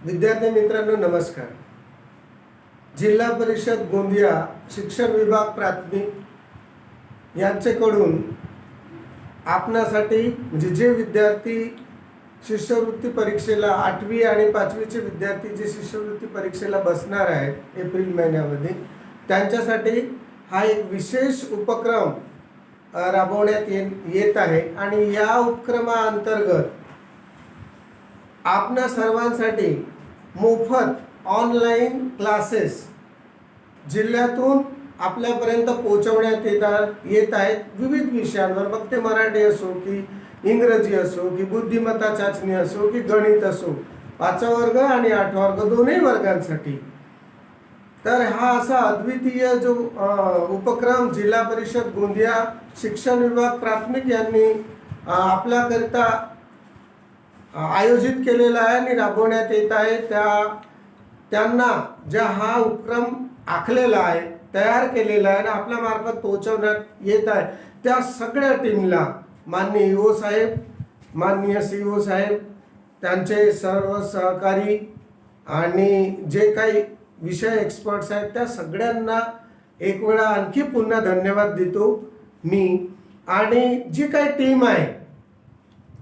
विद्यार्थी मित्रांनो नमस्कार. जिल्हा परिषद गोंदिया शिक्षण विभाग प्राथमिक यांच्याकडून आपणासाठी म्हणजे जे विद्यार्थी शिष्यवृत्ती परीक्षेला 8वी आणि 5वीचे विद्यार्थी जे शिष्यवृत्ती परीक्षेला बसणार आहेत एप्रिल महिन्यामध्ये त्यांच्यासाठी हा एक विशेष उपक्रम राबवण्यात येत आहे आणि या उपक्रमाअंतर्गत आपणा सर्वांसाठी मोफत ऑनलाईन क्लासेस जिल्ह्यातून आपल्यापर्यंत पोहोचवण्यात येत आहेत विविध विषयांवर. मग ते मराठी असो की इंग्रजी असो की बुद्धिमत्ता चाचणी असो की गणित असो, 5वा वर्ग आणि 8वा वर्ग दोन्ही वर्गांसाठी. तर हा असा अद्वितीय जो उपक्रम जिल्हा परिषद गोंदिया शिक्षण विभाग प्राथमिक यांनी आपल्याकरिता आयोजित केलेला आहे आणि राबवण्यात येत आहे. त्यांना ज्या हा उपक्रम आखलेला आहे, तयार केलेला आहे आणि आपल्या मार्फत पोहोचवण्यात येत आहे त्या सगळ्या टीमला माननीय ईओ साहेब, माननीय सीईओ साहेब, त्यांचे सर्व सहकारी आणि जे काही विषय एक्सपर्ट्स आहेत त्या सगळ्यांना एक वेळा आणखी पुन्हा धन्यवाद देतो मी. आणि जी काही टीम आहे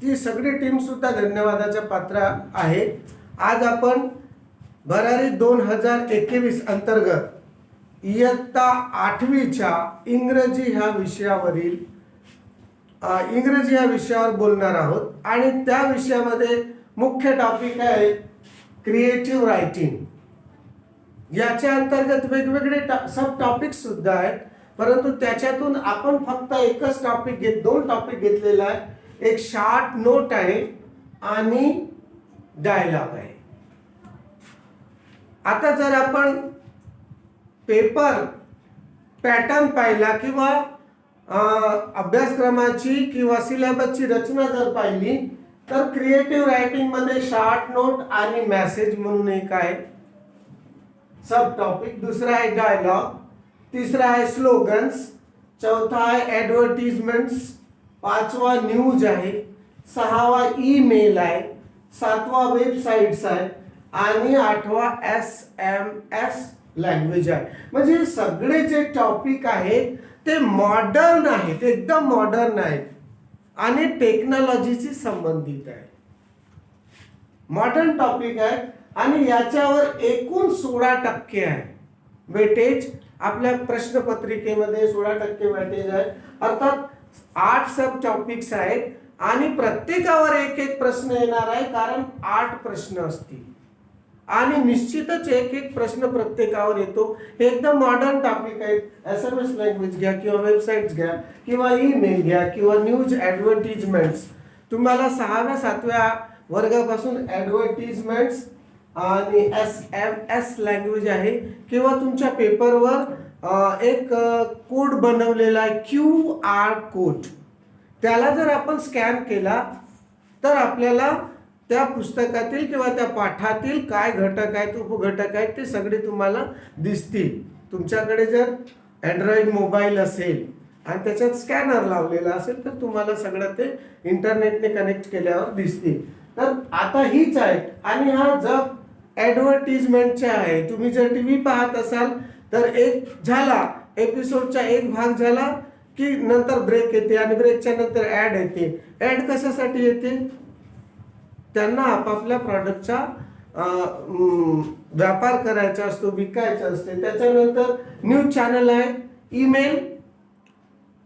ती सगळी टीम सुद्धा धन्यवादाच्या पात्र आहे. आज आपण भरारी 2021 अंतर्गत इयत्ता 8वीच्या इंग्रजी ह्या विषयावर बोलणार आहोत आणि त्या विषयामध्ये मुख्य टॉपिक आहे क्रिएटिव्ह रायटिंग. याच्या अंतर्गत वेगवेगळे सब टॉपिक्स सुद्धा आहेत, परंतु त्याच्यातून आपण फक्त एकच टॉपिक दोन टॉपिक घेतलेला आहे. एक शॉर्ट नोट आहे आणि डायलॉग आहे. आता जर आपण पेपर पॅटर्न पाहिला किंवा अभ्यासक्रमाची किंवा सिलेबसची रचना जर पाहिली तर क्रिएटिव्ह रायटिंग मध्ये शॉर्ट नोट आणि मेसेज म्हणून एक आहे सब टॉपिक, दुसरा आहे डायलॉग, तिसरा आहे स्लोगन्स, चौथा आहे ॲडव्हर्टिजमेंट्स, 5वा न्यूज आहे, 6वा ईमेल आहे, 7वा वेबसाईट्स आहे आणि 8वा SMS लँग्वेज आहे. म्हणजे सगळे जे टॉपिक आहेत ते मॉडर्न आहेत, एकदम मॉडर्न आहेत आणि टेक्नॉलॉजीशी संबंधित आहे. मॉडर्न टॉपिक आहे आणि याच्यावर एकूण 16% आहे वेटेज. आपल्या प्रश्नपत्रिकेमध्ये 16% वेटेज आहे. अर्थात 8 सब टॉपिक्स आहेत आणि प्रत्येकावर एक प्रश्न येणार आहे, कारण 8 प्रश्न असतील आणि निश्चितच एक प्रश्न प्रत्येकावर येतो. हे एकदम मॉडर्न टॉपिक आहेत. SMS लँग्वेज घ्या किंवा वेबसाईट्स घ्या किंवा ईमेल घ्या किंवा न्यूज ॲडव्हर्टिजमेंट्स. तुम्हाला 6व्या 7व्या वर्गापासून ॲडव्हर्टिजमेंट्स आणि SMS लँग्वेज आहे किंवा तुमच्या पेपरवर एक कोड बनवलेला आहे QR कोड. त्याला जर आपण स्कॅन केला तर आपल्याला त्या पुस्तकातील किंवा त्या पाठातील काय घटक आहेत, उपघटक आहेत ते सगळे तुम्हाला दिसतील. तुमच्याकडे जर अँड्रॉइड मोबाईल असेल आणि त्याच्यात स्कॅनर लावलेला असेल तर तुम्हाला सगळं ते इंटरनेटने कनेक्ट केल्यावर दिसतील. तर आता हीच आहे आणि हा जब ॲडव्हर्टिजमेंटचे आहे. तुम्ही जर TV पाहत असाल तर एक झाला एपिसोडचा एक भाग झाला की नंतर ब्रेक येते आणि ब्रेकच्या नंतर ॲड येते. ॲड कशासाठी येते? त्यांना आपापल्या प्रॉडक्टचा व्यापार करायचा असतो, विकायचा असते. त्याच्यानंतर न्यूज चॅनल आहे, ईमेल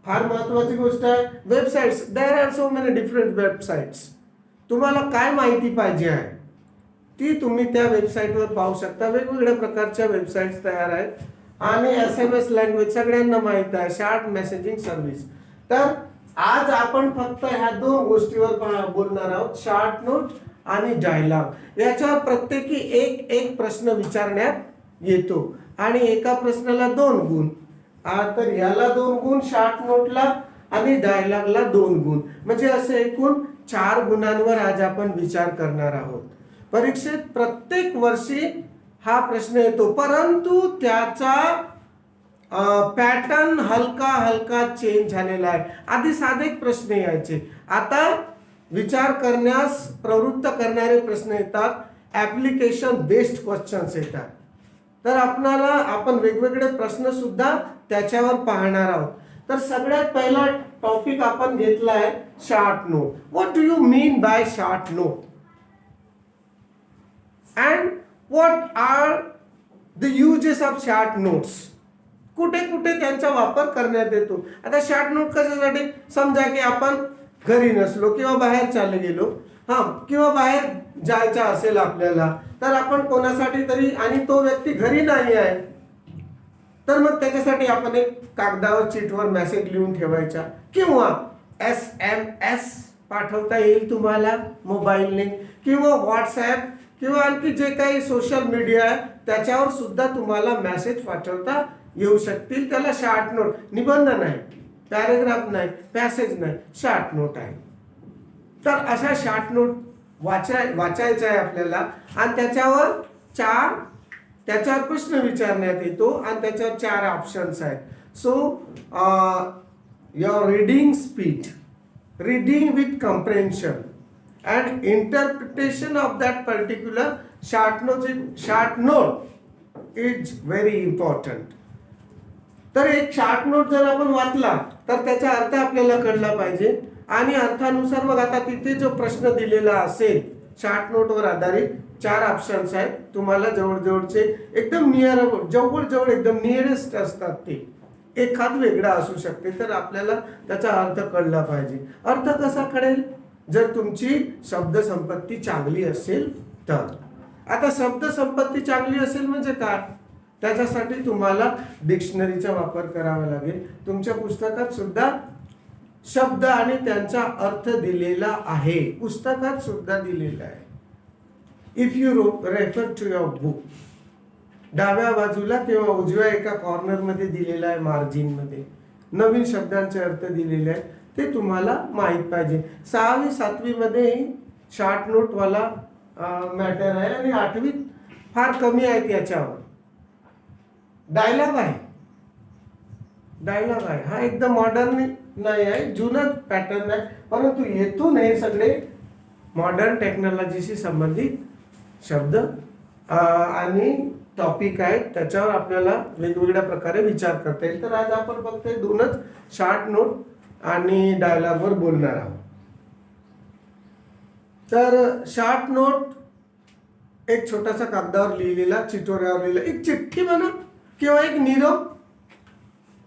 फार महत्वाची गोष्ट आहे, websites. There are so many different websites. तुम्हाला काय माहिती पाहिजे आहे ती तुम्ही त्या वेबसाईटवर पाहू शकता. वेगवेगळ्या प्रकारच्या वेबसाईट्स तयार आहेत आणि SMS लँग्वेज सगळ्यांना माहीत आहे, शॉर्ट मेसेजिंग सर्व्हिस. तर आज आपण फक्त ह्या 2 गोष्टीवर बोलणार आहोत, शॉर्ट नोट आणि डायलॉग. याच्यावर प्रत्येकी एक प्रश्न विचारण्यात येतो आणि एका प्रश्नाला 2 गुण. तर याला 2 गुण, शॉर्ट नोटला आणि डायलॉगला 2 गुण, म्हणजे असे एकूण 4 गुणांवर आज आपण विचार करणार आहोत. परीक्षेत प्रत्येक वर्षी हा प्रश्न येतो, परंतु त्याचा पॅटर्न हलका चेंज झालेला आहे. आधी साधे प्रश्न यायचे, आता विचार करण्यास प्रवृत्त करणारे प्रश्न येतात. ॲप्लिकेशन बेस्ड क्वेश्चन्स येतात. तर आपण वेगवेगळे प्रश्न सुद्धा त्याच्यावर पाहणार आहोत. तर सगळ्यात पहिला टॉपिक आपण घेतला आहे short note. What do you mean by short note and what are the uses of short notes. कुठे कुठे त्यांचा वापर करण्यात येतो. आता शॉर्ट नोट कशासाठी, समजा की आपण घरी नसलो किंवा बाहेर चालले गेलो, किंवा बाहेर जायचं असेल आपल्याला, तर आपण कोणासाठी तरी, आणि तो व्यक्ती घरी नाही आहे, तर मग त्याच्यासाठी आपण एक कागदावर चिठवर मेसेज लिहून ठेवायचा, किंवा SMS पाठवता येईल तुम्हाला मोबाईलने, किंवा व्हॉट्सॲप, किंवा आणखी जे काही सोशल मीडिया आहे त्याच्यावर सुद्धा तुम्हाला मेसेज पाठवता येऊ शकतील. त्याला शॉर्ट नोट, निबंध नाही, पॅरेग्राफ नाही, पॅसेज नाही, शॉर्ट नोट आहे. तर अशा शॉर्ट नोट वाचायचा आहे आपल्याला, आणि त्याच्यावर प्रश्न विचारण्यात येतो, आणि त्याच्यावर 4 ऑप्शन्स आहेत. So your reading speed, reading with comprehension and interpretation of that particular short note is very important. तर एक शॉर्ट नोट जर आपण वाचला तर त्याचा अर्थ आपल्याला कळला पाहिजे, आणि अर्थानुसार मग आता तिथे जो प्रश्न दिलेला असेल शॉर्ट नोटवर आधारित 4 ऑप्शन्स आहेत. तुम्हाला जवळजवळचे एकदम जवळ एकदम नियरेस्ट असतात, ते एखाद वेगळा असू शकते. तर आपल्याला त्याचा अर्थ कळला पाहिजे. अर्थ कसा कळेल, जर तुमची शब्दसंपत्ती चांगली असेल तर. आता शब्दसंपत्ती चांगली असेल म्हणजे काय, त्याच्यासाठी तुम्हाला डिक्शनरीचा वापर करावा लागेल. तुमच्या पुस्तकात सुद्धा शब्द आणि त्यांचा अर्थ दिलेला आहे, पुस्तकात सुद्धा दिलेला आहे. If you refer to your book, डाव्या बाजूला किंवा उजव्या एका कॉर्नरमध्ये दिलेला आहे, मार्जिनमध्ये नवीन शब्दांचे अर्थ दिलेले आहेत, ते तुम्हाला माहीत पाहिजे. 6वी 7वी मध्ये शॉर्ट नोटवाला मॅटर आहे, आणि 8वीत फार कमी आहेत याच्यावर. डायलॉग आहे, हा एकदम मॉडर्न नाही आहे, जुनं पॅटर्न आहे, परंतु येथून हे सगळे मॉडर्न टेक्नॉलॉजीशी संबंधित शब्द आणि टॉपिक आहेत, त्याच्यावर आपल्याला वेगवेगळ्या प्रकारे विचार करता येईल. तर आज आपण फक्त 2च शॉर्ट नोट आणि डायलॉगवर बोलणार आहोत. तर शॉर्ट नोट एक छोटासा कागदावर लिहिलेला, चिठोऱ्यावर लिहिलेला एक चिठ्ठी म्हणा, किंवा एक निरोप,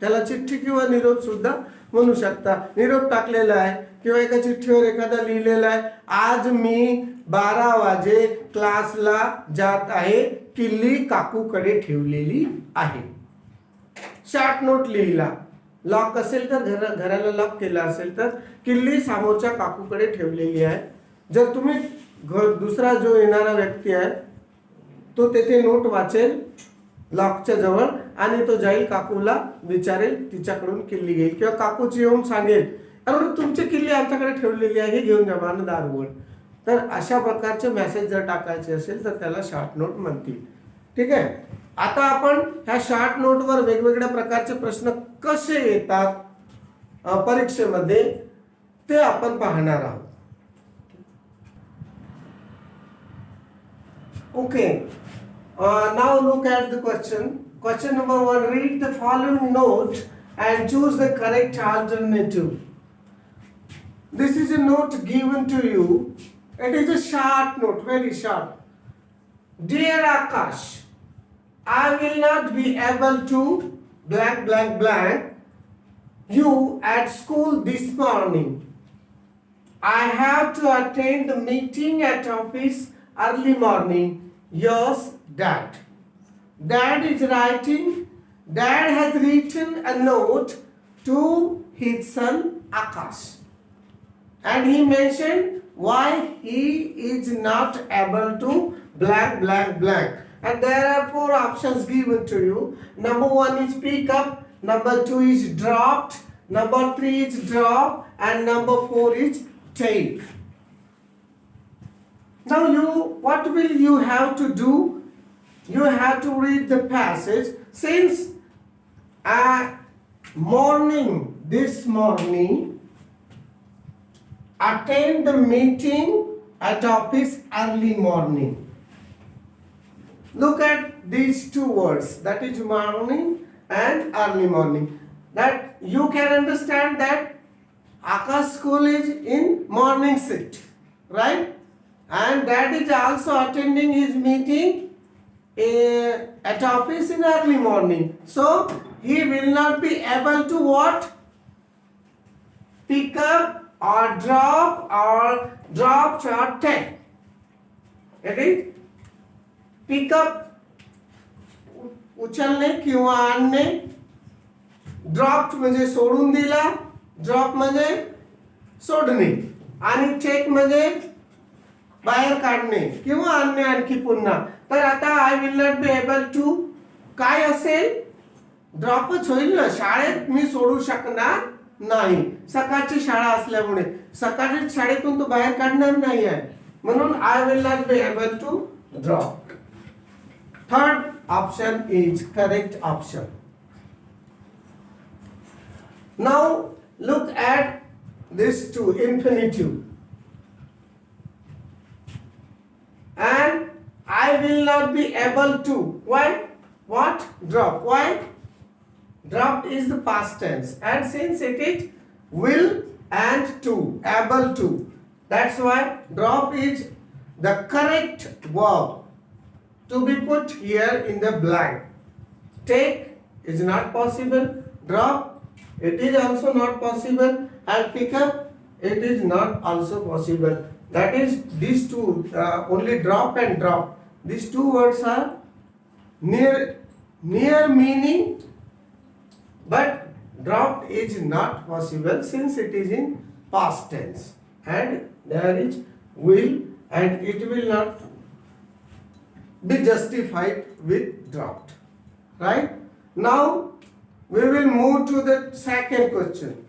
त्याला चिठ्ठी किंवा निरोप सुद्धा म्हणू शकता. निरोप टाकलेला आहे, किंवा एका चिठ्ठीवर एखादा लिहिलेला आहे, आज मी 12 वाजे क्लासला जात आहे, किल्ली काकूकडे ठेवलेली आहे. शॉर्ट नोट लिहिला. लॉक असेल तर घराला लॉक केला असेल तर किल्ली समोरच्या काकूकडे ठेवलेली आहे. जर तुम्ही दुसरा जो येणारा व्यक्ती आहे तो तेथे नोट वाचेल लॉकच्या जवळ, आणि तो जाईल काकूला विचारेल, तिच्याकडून किल्ली घेईल, किंवा काकूची येऊन सांगेल, अरे तुमची किल्ली आमच्याकडे ठेवलेली आहे, हे घेऊन जा, आणि दार उघड. तर अशा प्रकारचे मेसेज जर टाकायचे असेल तर त्याला शॉर्ट नोट म्हणतील. ठीक आहे. आता आपण ह्या शॉर्ट नोटवर वेगवेगळ्या प्रकारचे प्रश्न कसे येतात परीक्षेमध्ये ते आपण पाहणार आहोत. Okay, now look at the question. Question number 1, read the following note and choose the correct alternative. This is a note given to you. It is a short note, very short. Dear Akash, I will not be able to blank you at school this morning. I have to attend the meeting at office early morning. Yours, Dad. Dad has written a note to his son Akash, and he mentioned why he is not able to blank. And there are 4 options given to you. Number 1 is pick up, number 2 is dropped, number 3 is drop, and number 4 is take. Now what will you have to do? You have to read the passage. Since this morning, attend the meeting at office early morning. Look at these two words, that is morning and early morning. That you can understand that Akash school is in morning shift, right? And dad is also attending his meeting at office in early morning. So he will not be able to what? Pick up or drop or take. Okay? Pick up उचलणे किंवा आणणे, drop म्हणजे सोडून दिला, drop म्हणजे सोडणे, आणि take म्हणजे बाहेर काढणे किंवा आणणे आणखी पुन्हा. तर आता I will not be able to काय असेल? ड्रॉपच होईल ना. शाळेत मी सोडू शकणार नाही, सकाळची शाळा असल्यामुळे. सकाळच्या शाळेतून तो बाहेर काढणार नाही आहे, म्हणून I will not be able to drop. Third option is correct option. Now look at this two, infinitive. And I will not be able to. Why? What? Drop. Why? Dropped is the past tense, and since it is will and to, able to, that's why drop is the correct verb to be put here in the blank. Take is not possible, drop it is also not possible, and pick up it is not also possible. That is these two, only drop and drop. These two words are near meaning, but drop is not possible since it is in past tense, and there is will, and it will not be justified with dropped. Right? Now we will move to the second question.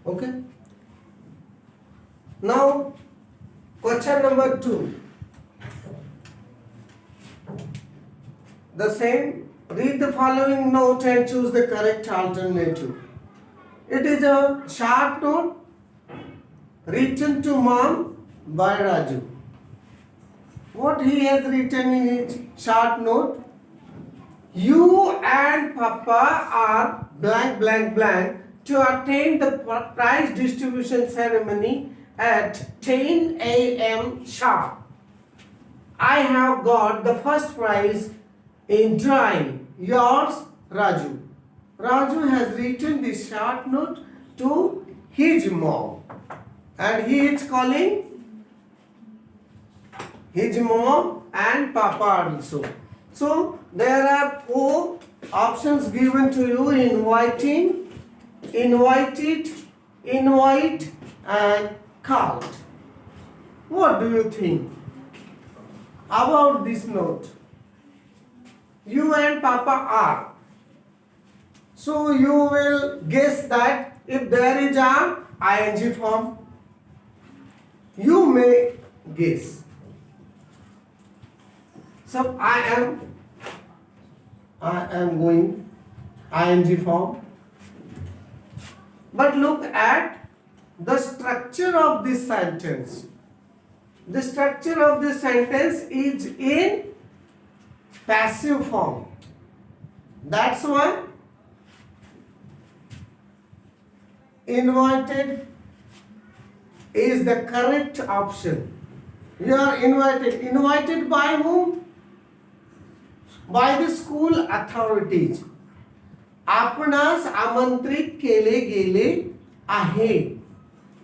Okay? Now question number 2. The same. Read the following note and choose the correct alternative. It is a short note written to mom by Raju. What he has written in his short note? You and Papa are blank blank blank to attend the prize distribution ceremony at 10 a.m. sharp. I have got the first prize in drawing. Yours, Raju. Raju has written this short note to his mom, and he is calling his mom and Papa also. So there are 4 options given to you: inviting, invited, invite, and called. What do you think about this note? You and Papa are. So you will guess that if there is a ing form, you may guess. So I am going ing form. But look at the structure of this sentence. The structure of this sentence is in passive form. That's why invited is the correct option. You are invited. Invited by whom? By the school authorities. आपणास आमंत्रित केले गेले आहे.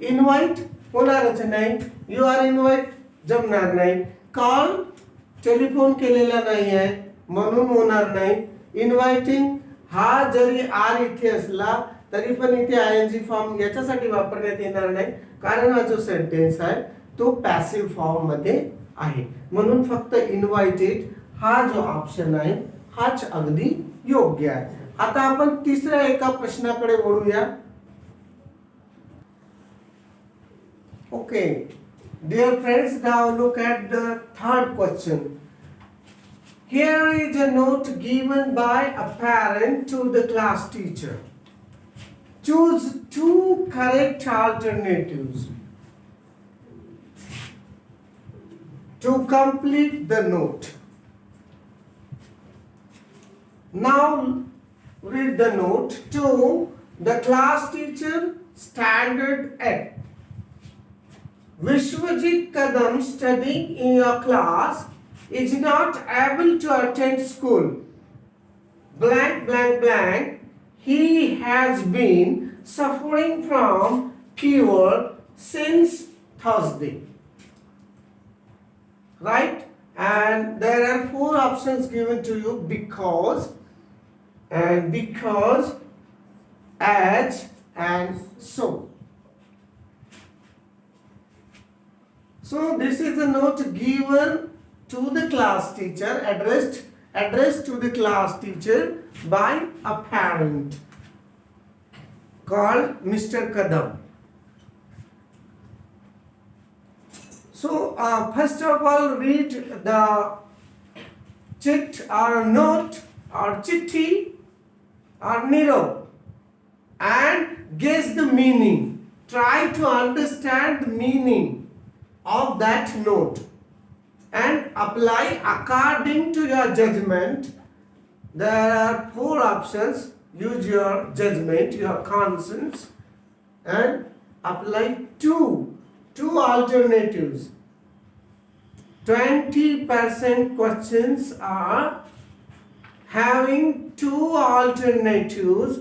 Invite होणारच नाही. You R invite जमणार नाही. Call telephone केलेला नाही आहे म्हणून होणार नाही. इन्व्हाइटिंग हा जरी आर इथे असला तरी पण इथे आयएनजी फॉर्म याच्यासाठी वापरण्यात येणार नाही, कारण हा जो सेंटेन्स आहे तो पॅसिव्ह फॉर्म मध्ये आहे. म्हणून फक्त इन्व्हाइटेड हा जो ऑप्शन आहे हाच अगदी योग्य आहे. आता आपण तिसऱ्या एका प्रश्नाकडे वळूया. Okay dear friends, now look at the third question. Here is a note given by a parent to the class teacher. Choose 2 correct alternatives. to complete the note. Now read the note to the class teacher, standard 8. Vishwajit Kadam studying in your class is not able to attend school. Blank, blank, blank. He has been suffering from fever since Thursday. Right? And there are 4 options given to you: because, and because, as, and so. So this is a note given to the class teacher, addressed to the class teacher by a parent called Mr. Kadam. So first of all, read the chit or note or chitti or niro and guess the meaning. Try to understand the meaning of that note and apply according to your judgment. There are 4 options. Use your judgment, your conscience, and apply two alternatives. 20% questions are having 2 alternatives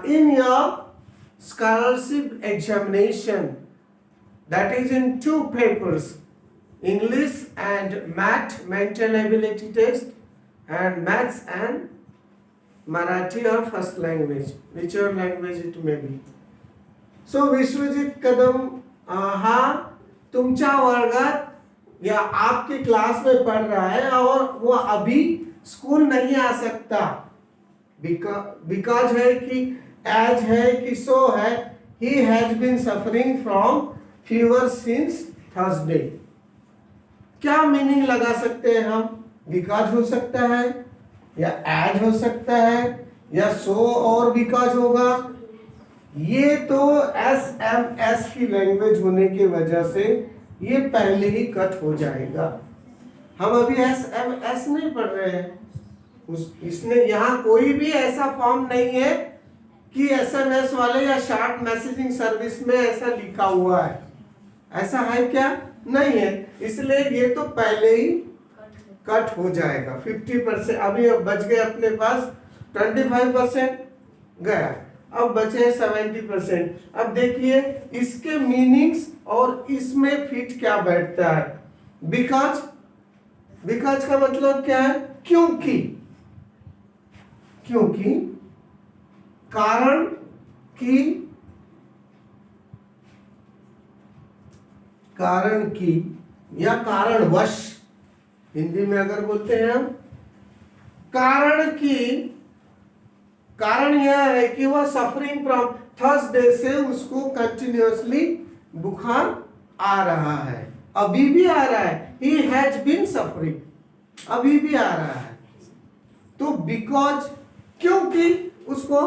in your scholarship examination. That is in 2 papers, English and Math mental ability test, and Maths and Marathi or first language, whichever language it may be. So Vishwajeet Kadam हा तुमच्या वर्गात या आपके class में पढ़ रहा है और वो अभी स्कूल नहीं आ सकता। बिकॉज है कि एज है कि सो है, he has been suffering from fever since Thursday. क्या मीनिंग लगा सकते हैं हम? बिकॉज हो सकता है, या एज हो सकता है, या सो और बिकॉज होगा। ये तो SMS की लैंग्वेज होने की वजह से ये पहले ही कट हो जाएगा। हम अभी SMS नहीं पढ़ रहे हैं। इसने यहाँ कोई भी ऐसा फॉर्म नहीं है कि SMS वाले या शॉर्ट मैसेजिंग सर्विस में ऐसा लिखा हुआ है। ऐसा है क्या? नहीं है। इसलिए ये तो पहले ही कट हो जाएगा। 50% अभी अब बच गए अपने पास 25% गया, अब बचे 70%। अब देखिए इसके मीनिंग्स और इसमें फिट क्या बैठता है। बिकॉज का मतलब क्या है? क्योंकि, कारण की या कारणवश, हिंदी में अगर बोलते हैं हम, कारण यह है कि वह सफरिंग फ्रॉम थर्सडे से उसको कंटिन्यूअसली बुखार आ रहा है, अभी भी आ रहा है। ही हैज बीन सफरिंग, अभी भी आ रहा है। तो बिकॉज, क्योंकि उसको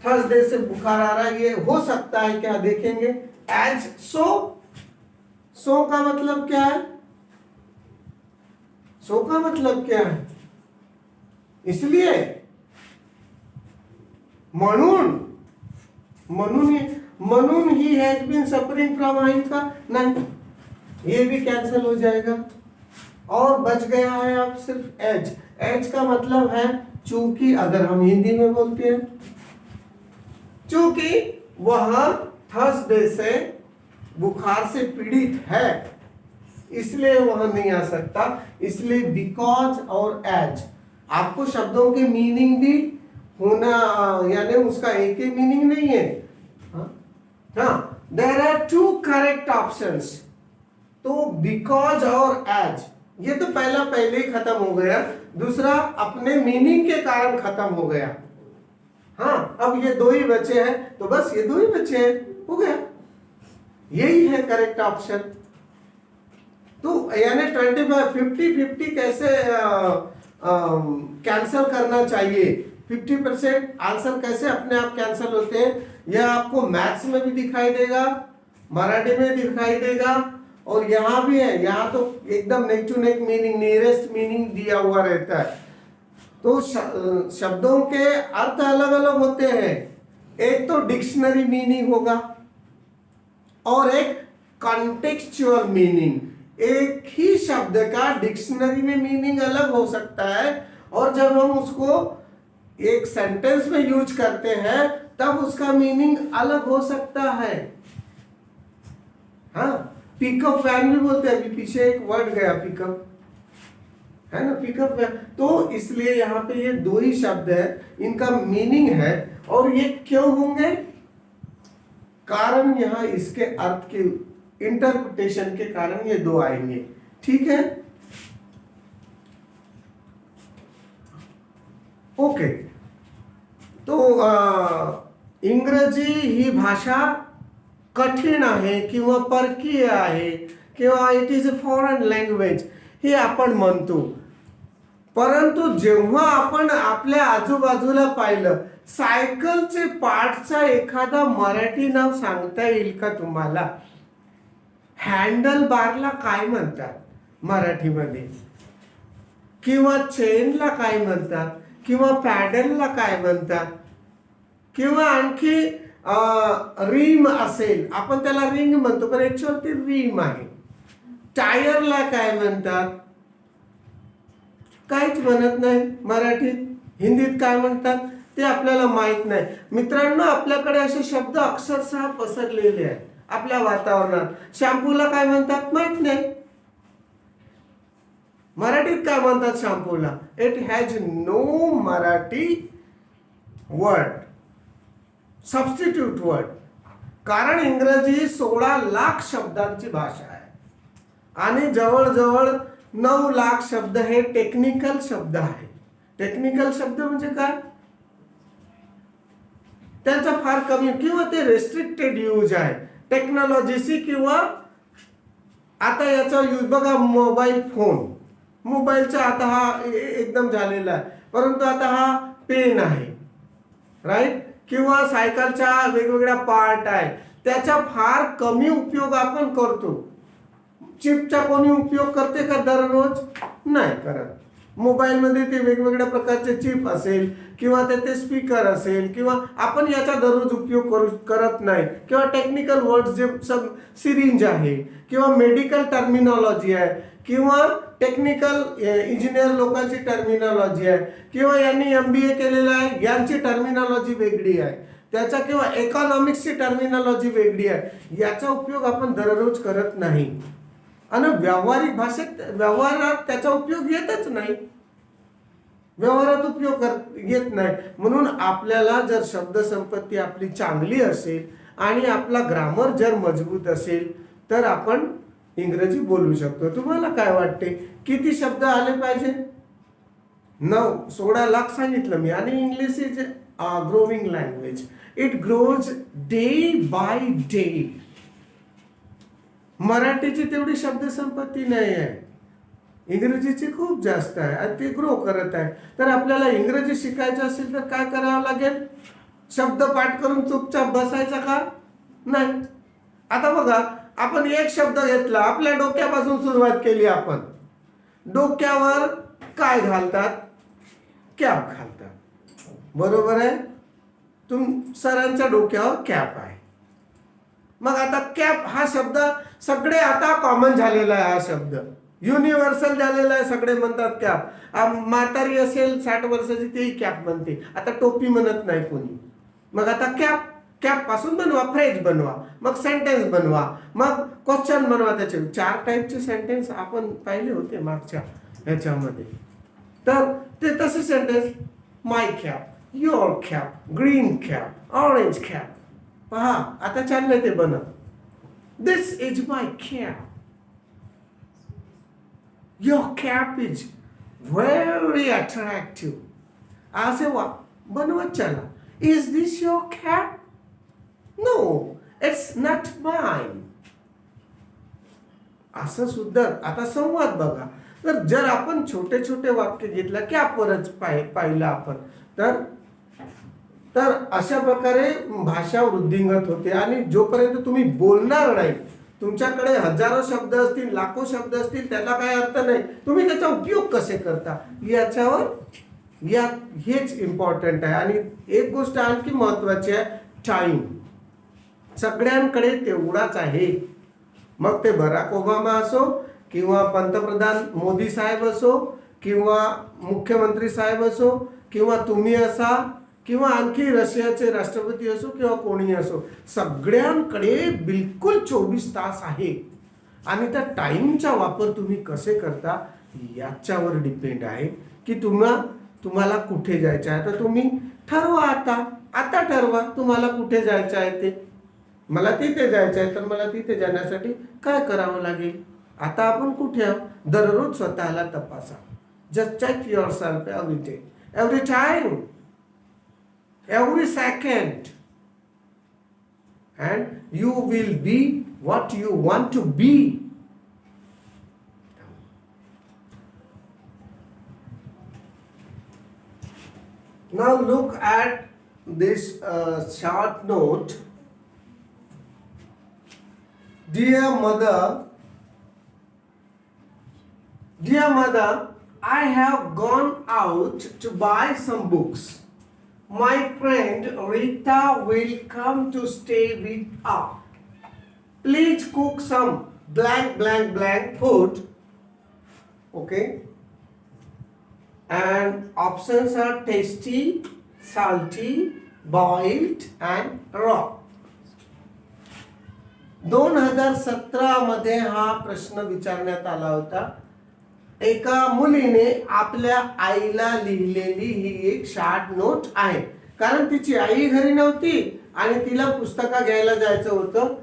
थर्सडे से बुखार आ रहा है, ये हो सकता है क्या देखेंगे। एज सो का मतलब क्या है? सो का मतलब क्या है? इसलिए म्हणून he has been suffering from आई का नहीं, ये भी कैंसिल हो जाएगा और बच गया है अब सिर्फ एज। एज का मतलब है चूंकि, अगर हम हिंदी में बोलते हैं, चूंकि वह थर्सडे से बुखार से पीड़ित है इसलिए वह नहीं आ सकता। इसलिए बिकॉज और एज, आपको शब्दों के मीनिंग भी होना, यानी उसका एक ही मीनिंग नहीं है। हाँ, देयर आर 2 करेक्ट ऑप्शंस। तो बिकॉज और एज, ये तो पहले ही खत्म हो गया, दूसरा अपने मीनिंग के कारण खत्म हो गया। हाँ, अब ये 2 ही बचे हैं, तो बस ये 2 ही बचे हैं, हो गया। यही है करेक्ट ऑप्शन। तो यानी 50-50 कैसे कैंसिल करना चाहिए, 50% आंसर कैसे अपने आप कैंसिल होते हैं, यह आपको मैथ्स में भी दिखाई देगा, मराठी में दिखाई देगा और यहाँ भी है, यहाँ तो एकदम neck to neck meaning, nearest meaning दिया हुआ रहता है। तो शब्दों के अर्थ अलग अलग होते हैं। एक तो डिक्शनरी मीनिंग होगा और एक कॉन्टेक्चुअल मीनिंग। एक ही शब्द का डिक्शनरी में मीनिंग अलग हो सकता है और जब हम उसको एक सेंटेंस में यूज करते हैं तब उसका मीनिंग अलग हो सकता है। हाँ, पिकअप वैन भी बोलते हैं, अभी पीछे एक वर्ड गया पिकअप, है ना, पिकअप वैन। तो इसलिए यहाँ पे ये दो ही शब्द है, इनका मीनिंग है। और ये क्यों होंगे? कारण यहाँ इसके अर्थ के इंटरप्रिटेशन के कारण ये दो आएंगे। ठीक है, ओके। तो इंग्रजी ही भाषा कठीण आहे किंवा परकीय आहे किंवा it is a foreign language हे आपण म्हणतो, परंतु जेव्हा आपण आपल्या आजूबाजूला पाहिलं, सायकलचे पार्टचा एखादा मराठी नाव सांगता येईल का तुम्हाला? हँडल बारला काय म्हणतात मराठीमध्ये, किंवा चेनला काय म्हणतात, किंवा पॅडलला काय म्हणतात, किंवा आणखी रिम असेल, आपण त्याला रिंग म्हणतो पण ऍक्च्युअल ती रिम आहे. टायरला काय म्हणतात? काहीच म्हणत नाही मराठीत. हिंदीत काय म्हणतात ते आपल्याला माहित नाही. मित्रांनो, आपल्याकडे असे शब्द अक्षरशः पसरलेले आहेत आपल्या वातावरणात. शॅम्पूला काय म्हणतात माहित नाही. मराठीत काय म्हणतात शॅम्पूला? It has no Marathi word, substitute word. कारण इंग्रजी 16 लाख शब्दांची भाषा आहे आणि जवळजवळ 9 लाख शब्द हे टेक्निकल शब्द आहे. टेक्निकल शब्द म्हणजे काय? त्यांचा फार कमी किंवा ते रेस्ट्रिक्टेड यूज आहे टेक्नॉलॉजीशी. किंवा आता याचा यूज बघा, मोबाईल फोन, मोबाईलचा आता हा एकदम झालेला आहे, परंतु आता हा पेन आहे, राईट. किंवा सायकलच्या वेगवेगळ्या पार्ट आहे, त्याचा फार कमी उपयोग आपण करतो. चिपचा कोणी उपयोग करते का दररोज? नाही करत. मोबाईलमध्ये ते वेगवेगळ्या प्रकारचे चिप असेल किंवा ते स्पीकर असेल किंवा आपण याचा दररोज उपयोग करत नाही. किंवा टेक्निकल वर्ड्स जे सब सिरिंज आहे किंवा मेडिकल टर्मिनॉलॉजी आहे किंवा टेक्निकल इंजिनियर लोकांची टर्मिनॉलॉजी आहे किंवा यांनी MBA केलेलं आहे यांची टर्मिनॉलॉजी वेगळी आहे त्याचा, किंवा इकॉनॉमिक्सची टर्मिनॉलॉजी वेगळी आहे. याचा उपयोग आपण दररोज करत नाही आणि व्यावहारिक भाषेत व्यवहारात त्याचा उपयोग येतच नाही, व्यवहारात उपयोग येत नाही. म्हणून आपल्याला जर शब्दसंपत्ती आपली चांगली असेल आणि आपला ग्रामर जर मजबूत असेल तर आपण इंग्रजी बोलू शकतो. तुम्हाला काय वाटते, किती शब्द आले पाहिजे? 16 लाख सांगितलं मी. आणि English is growing language, it grows day by day. मराठीची तेवढी शब्दसंपत्ती नाही आहे, इंग्रजीची खूप जास्त आहे आणि ती ग्रो करत आहे. तर आपल्याला इंग्रजी शिकायचं असेल तर काय करावं लागेल? शब्द पाठ करून चुपचाप बसायचा का? नाही. आता बघा, आपण एक शब्द घेतला, आपल्या डोक्यापासून सुरुवात केली. आपण डोक्यावर काय घालतात? कॅप घालतात, बरोबर आहे. सरांच्या डोक्यावर कॅप आहे. मग आता कॅप हा शब्द सगळे आता कॉमन झालेला आहे, हा शब्द युनिव्हर्सल झालेला आहे, सगळे म्हणतात कॅप. म्हातारी असेल 60 वर्षाची तेही कॅप म्हणते, आता टोपी म्हणत नाही कोणी. मग आता कॅप, कॅप पासून बनवा, फ्रेज बनवा, मग सेंटेन्स बनवा, मग क्वेश्चन बनवा. त्याचे 4 टाईपचे सेंटेन्स आपण पाहिले होते मागच्या ह्याच्यामध्ये. तर ते तसे sentence, my cap, your cap, green cap, orange cap. पहा आता चाललंय ते बनत. This is my cap, your cap is very attractive. असे बनवत चला. Is this your cap? No, it's not mine. असं सुद्धा आता संवाद बघा. तर जर आपण छोटे छोटे वाक्य घेतलं कॅपवरच पाहिलं आपण तर अशा प्रकारे भाषा वृद्धिंगत होते. आणि जोपर्यंत तुम्ही बोलणार नाही तुमच्याकडे हजारो शब्द असतील, लाखो शब्द असतील, त्याला काही अर्थ नाही. तुम्ही त्याचा उपयोग कसे करता याच्यावर हेच इम्पॉर्टंट आहे. आणि एक गोष्ट आणखी महत्वाची आहे, टाइम. सगळ्यांकडे तेवढाच आहे. मग ते बराक ओबामा असो, किंवा पंतप्रधान मोदी साहेब असो, किंवा मुख्यमंत्री साहेब असो, किंवा तुम्ही असा, किंवा आणखी रशियाचे राष्ट्रपती असो, किंवा कोणी असो, सगळ्यांकडे बिलकुल 24 तास आहे. आणि त्या टाइमचा वापर तुम्ही कसे करता याच्यावर डिपेंड आहे की तुम्हाला कुठे जायचं आहे. तर तुम्ही ठरवा, आता ठरवा तुम्हाला कुठे जायचं आहे ते. मला तिथे जायचं आहे, तर मला तिथे जाण्यासाठी काय करावं लागेल. आता आपण कुठे आहोत, दररोज स्वतःला तपासा. Just check yourself every day, every time, every second, and you will be what you want to be. Now look at this short note. Dear mother, I have gone out to buy some books. My friend Rita will come to stay with us. Please cook some blank food. Okay. And options are tasty, salty, boiled and raw. 2017 मध्ये हा प्रश्न विचारण्यात आला होता. एका मुलीने आपल्या आईला लिहिलेली ही एक शॉर्ट नोट आहे. कारण तिची आई घरी नव्हती आणि तिला पुस्तकं घ्यायला जायचं होतं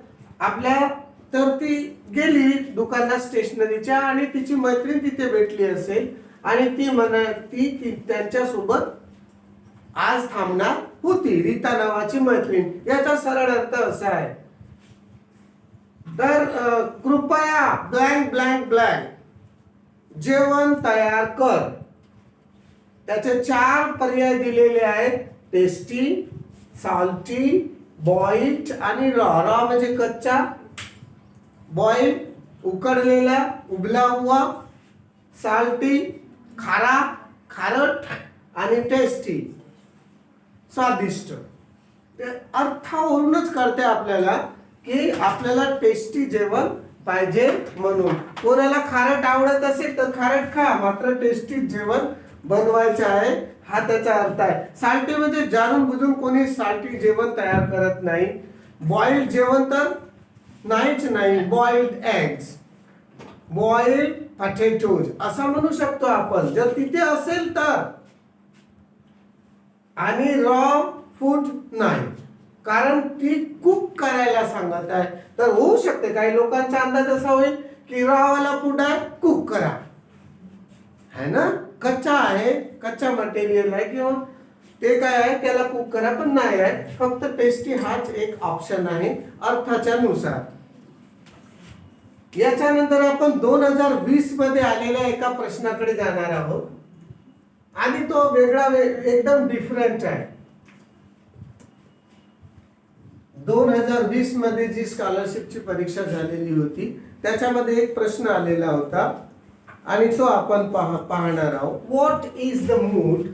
तर ती गेली दुकानात स्टेशनरीच्या, आणि तिची मैत्रीण तिथे भेटली असेल, आणि ती त्यांच्यासोबत आज थांबणार होती. रीता नावाची मैत्रीण. याचा सरळ अर्थ असा आहे, तर कृपया ब्लँक जेवण तयार कर. त्याचे 4 पर्याय दिलेले आहेत, टेस्टी, साल्टी, बॉइल्ड आणि रॉ म्हणजे कच्चा, बॉइल उकडलेला, उबला हुआ, साल्टी खारट आणि टेस्टी स्वादिष्ट. अर्थावरूनच कळते आपल्याला की आपल्याला टेस्टी जेवण पाहिजे म्हणून. कोणाला खारट आवडत असेल तर खारट खा, मात्र टेस्टी जेवण बनवायचे आहे, हा त्याचा अर्थ आहे. साल्टी म्हणजे जाणून बुजून कोणी साल्टी जेवण तयार करत नाही. बॉइल्ड जेवण तर नाहीच नाही. बॉइल्ड एग्स, बॉइल्ड पटेटोज असं म्हणू शकतो आपण जर तिथे असेल तर. आणि रॉ फूड नाही, कारण ती कुक करायला सांगत आहे. तर होऊ शकते काही लोकांचा अंदाज असा होईल की रॉ वाला फूड आहे, कुक करा, है ना, कच्चा आहे, कच्चा मटेरियल आहे, किंवा ते काय आहे त्याला कुक करा, पण नाही आहे. फक्त टेस्टी हाच एक ऑप्शन आहे अर्थाच्या नुसार. याच्यानंतर आपण 2020 मध्ये आलेल्या एका प्रश्नाकडे जाणार आहोत, आणि तो वेगळा एकदम डिफरंट आहे. 2020 मध्ये जी स्कॉलरशिपची परीक्षा झालेली होती त्याच्यामध्ये एक प्रश्न आलेला होता, आणि तो आपण पाहणार आहोत. What is the mood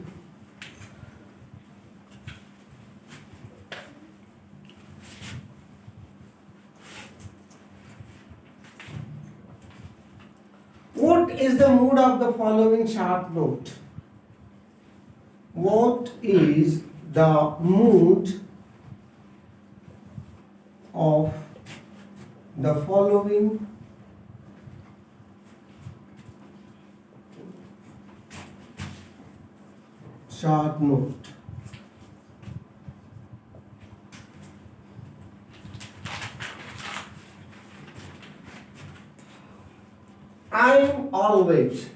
of the following short note? What is the mood of the following short note? I'm always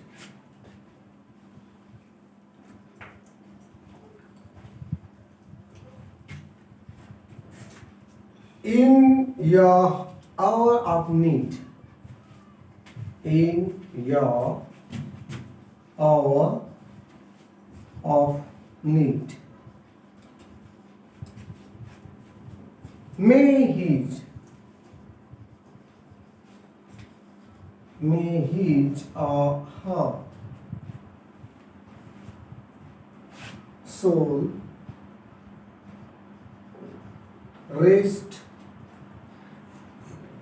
in your hour of need. In your hour of need. May his May his or her soul rest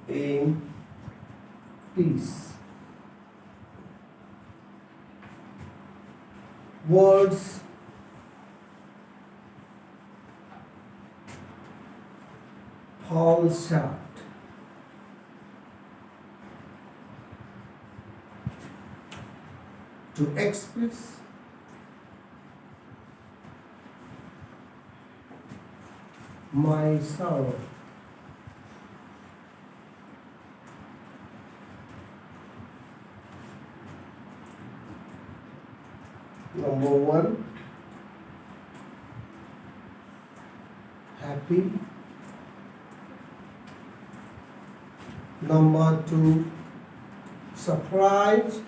in peace. Words fall short to express my sorrow. Number one, happy. Number two, surprised.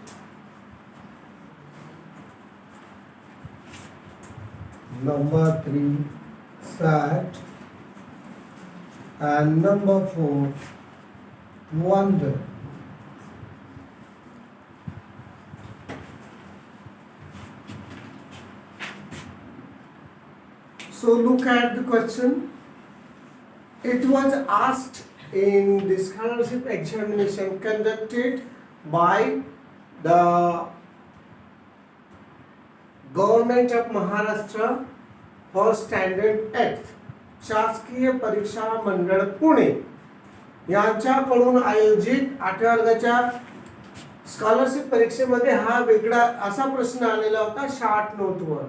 Number three, sad. And number four, wonder. So look at the question. It was asked in the scholarship examination conducted by the Government of Maharashtra for Standard 8 शासकीय परीक्षा मंडळ पुणे यांच्याकडून आयोजित 8व्या वर्गाच्या scholarship परीक्षेमध्ये हा वेगळा असा प्रश्न आलेला होता शॉर्ट नोटवर.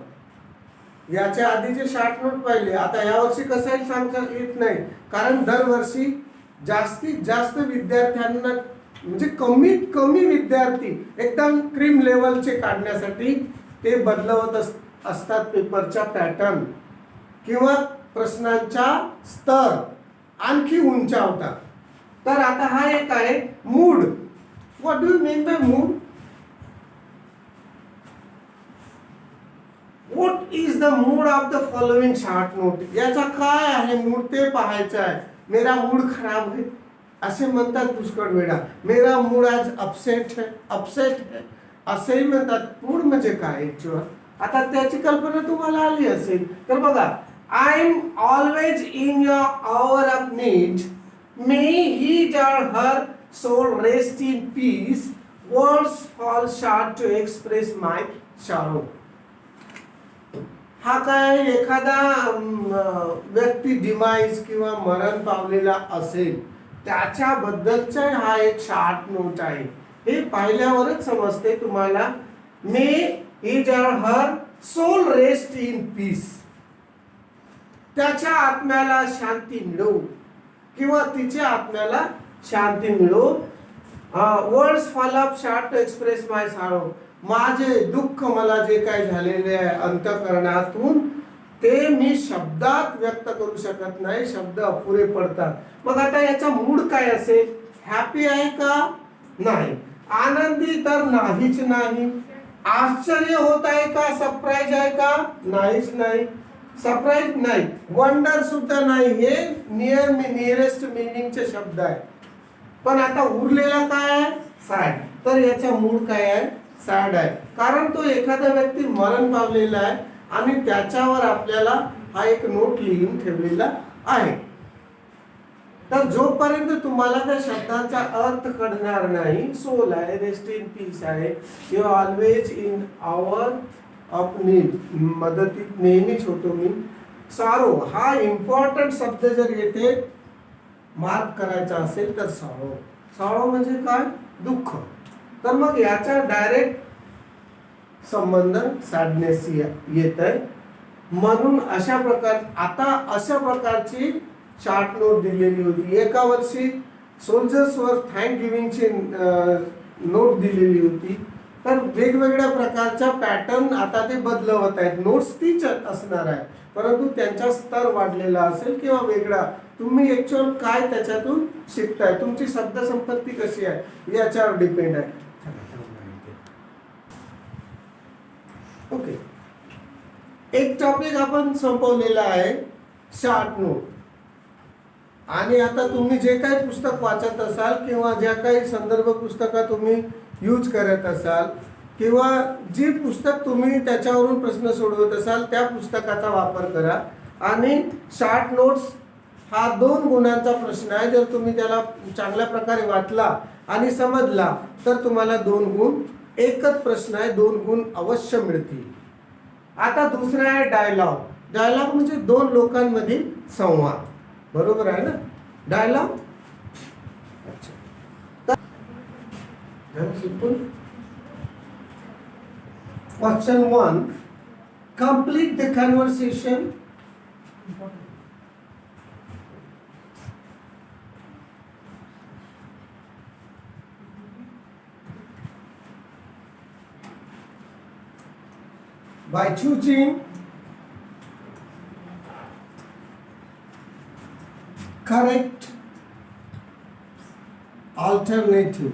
याच्या आधीचे शॉर्ट नोट पाहिले. आता यावर्षी कसं आहे सांगता येत नाही, कारण दरवर्षी जास्तीत जास्त विद्यार्थ्यांना म्हणजे कमीत कमी विद्यार्थी एकदम क्रीम लेवलचे काढण्यासाठी ते बदलवत असतात पेपरचा पॅटर्न किंवा प्रश्नांचा स्तर आणखी उंचावतात. तर आता हा एक आहे mood. What do you mean bye mood? What is the mood off the following short note? याचा काय आहे मूड ते पाहायचं आहे. मेरा मूड खराब है असे म्हणतात पुष्कळ वेळा. मेरा मूड आज अपसेट है असेही म्हणतात. मूड म्हणजे काय ऍक्च्युअल? आता त्याची कल्पना तुम्हाला आली असेल. तर बघा, I am always in your hour of need. May he or her soul rest in peace. Words fall short to express my sorrow. हा काय एखादा व्यक्ती डिमाइज किंवा मरण पावलेला असेल त्याच्याबद्दलचा हा एक शॉर्ट नोट आहे. हे पाहिल्यावरच समजते तुम्हाला. मे his or her soul rest in peace. त्याच्या आत्म्याला शांती मिळो किंवा तिच्या आत्म्याला शांती मिळो. Words fall of short to express my sorrow. माझे दुःख मला जे काय झालेले आहे अंतःकरणातून ते मी शब्दात व्यक्त करू शकत नाही. शब्द अपुरे पडतात. मग आता याचा मूड काय असेल? हॅपी आहे का? नाही. आनंदी तर नाहीच नाही. आश्चर्य होत आहे का? सरप्राईज आहे का? नाहीच नाही. सरप्राईज नाही. वंडर सुद्धा नाही. हे नियरेस्ट मिनिंगचे शब्द आहे. पण आता उरलेला काय आहे? सॅड. तर याचा मूड काय आहे? सॅड आहे. कारण तो एखादा व्यक्ती मरण पावलेला आहे आणि त्याच्यावर आपल्याला हा एक नोट लिहून ठेवलेला आहे. तर जोपर्यंत तुम्हाला त्या शब्दांचा अर्थ कळणार नाही, सोल आहे, रेस्ट इन पीस आहे, you always in hour of need, मदतीत नेहमीच होतो मी. सॉरो हा इम्पॉर्टंट शब्द जर येथे मार्क करायचा असेल तर सॉरो. सॉरो म्हणजे काय? दुःख. तर मग याचा डायरेक्ट संबंध सॅडनेस येत आहे. म्हणून अशा प्रकारची शॉर्ट नोट दिलेली होती. एका वर्षी सोल्जर्सवर थँक गिव्हिंगची नोट दिलेली होती. तर वेगवेगळ्या प्रकारच्या पॅटर्न आता ते बदलवत आहेत. नोट्स तीच असणार आहे, परंतु त्यांचा स्तर वाढलेला असेल किंवा वेगळा. तुम्ही ऍक्च्युअल काय त्याच्यातून शिकताय, तुमची शब्दसंपत्ती कशी आहे याच्यावर डिपेंड आहे. ओके, एक टॉपिक आपण संपवलेला आहे शॉर्ट नोट. आणि आता तुम्ही जे काही पुस्तक वाचत असाल किंवा ज्या काही संदर्भ पुस्तकं तुम्ही यूज करत असाल किंवा जी पुस्तक तुम्ही त्याच्यावरून प्रश्न सोडवत असाल त्या पुस्तकाचा वापर करा. आणि शॉर्ट नोट्स हा 2 गुणांचा प्रश्न आहे. जर तुम्ही त्याला चांगल्या प्रकारे वाचला आणि समजला तर तुम्हाला 2 गुण. एकच प्रश्न आहे, 2 गुण अवश्य मिळतील. आता दुसरा आहे डायलॉग. डायलॉग म्हणजे 2 लोकांमधील संवाद. बरोबर आहे ना डायलॉग. अच्छा, question 1, complete the conversation. By choosing correct alternative.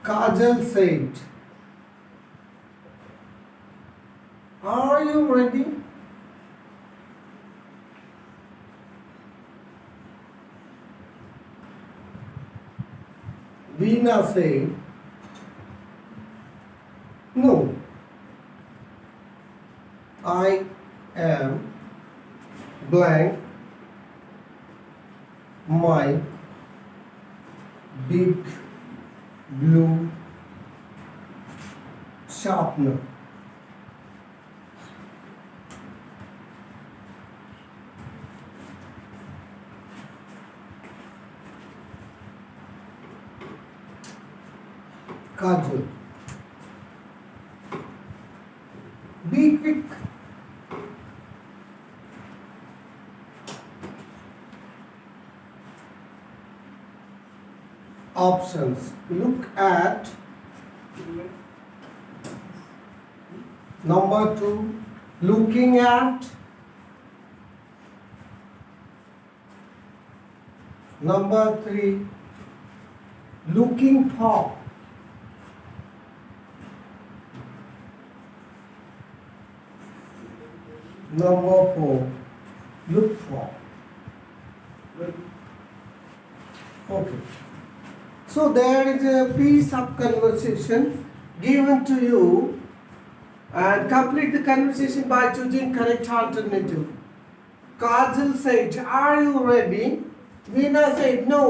Kajal said, "Are you ready?" Veena said, "No, I am blank my big blue sharpener." Kajal, be quick. Options. Look at number 2, looking at. Number 3, looking for. Number 4, look for. Okay. So there is a piece of conversation given to you and complete the conversation by choosing correct alternative. Kajal said, "Are you ready?" Veena said, "No,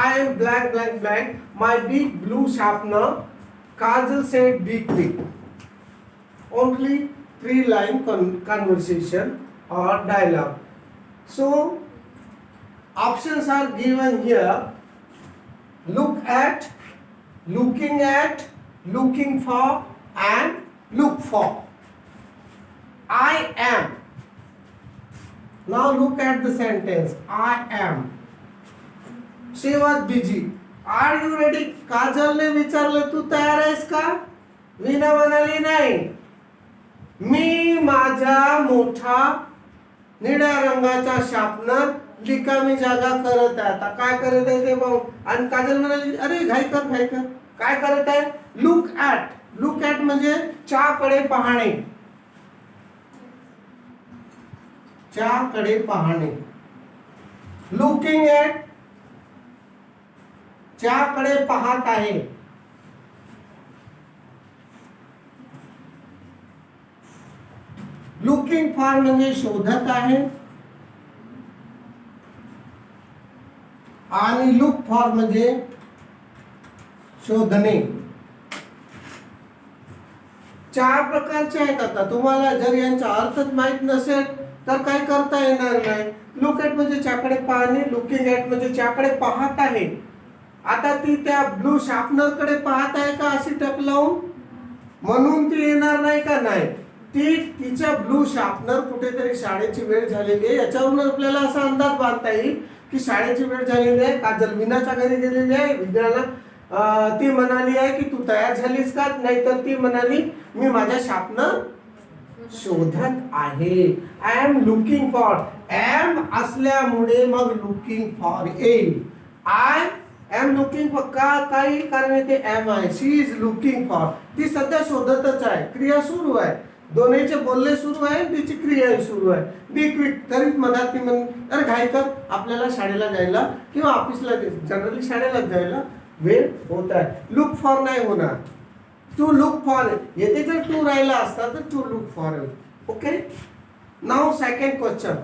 I am blank blank blank my big blue sharpener." Kajal said, "Be quick." Only 3-line conversation or dialogue. So options are given here. Look at, looking at, looking for and look for. I am. Now look at the sentence. I am. She was busy. Are you ready? काजलने विचारलं तू तयार आहेस का? वीणा म्हणाली नाही. मी माझा मोठा निळ्या रंगाचा शार्पनर रिकामी जागा करत आहे. आता काय करत आहे ते पाहू. आणि काजल म्हणाली, अरे घाई कर घाई कर. काय करत आहे? Look at. लुक ॲट म्हणजे च्याकडे पाहणे. च्याकडे पाहणे. लुकिंग ॲट च्याकडे पाहत आहे. लुकिंग फॉर म्हणजे शोधत आहे. आणि लुक फॉर म्हणजे शोधणे. 4 प्रकारचे आहेत. आता तुम्हाला जर यांचा अर्थच माहित नसेल तर काय करता येणार नाही. लुक ॲट म्हणजे च्याकडे पाहणे. लुकिंग ॲट म्हणजे च्याकडे पाहत आहे. आता ती त्या ब्लू शार्पनर कडे पाहत आहे का अशी टक लावून, म्हणून ती येणार नाही का? नाही. ती तिच्या ब्लू शार्पनर कुठेतरी शाळेची वेळ झालेली आहे याच्यावरून आपल्याला असा अंदाज बांधता येईल की शाळेची वेळ झालेली आहे. काजल वीणाच्या घरी गेलेली आहे. विद्याला ती म्हणाली आहे की तू तयार झालीस का? नाही तर ती म्हणाली मी माझ्या शार्पनर शोधत आहे. I am looking for. Am असल्यामुळे मग लुकिंग फॉर येईल. आय एम लुकिंग फॉर का काही कारण ते एम आहे. She is looking for. ती सध्या शोधतच आहे. क्रिया सुरू आहे. दोन्हीचे बोलणे सुरू आहे, तिची क्रियाही सुरू आहे. बी क्विक, तरी मधात ती अरे घाई कर, आपल्याला शाळेला जायला किंवा ऑफिसला, जनरली शाळेला जायला वेळ होत आहे. लुक फॉर नाही होणार, टू लुक फॉर. येथे जर टू राहिला असता तर to look for. Okay, now second question.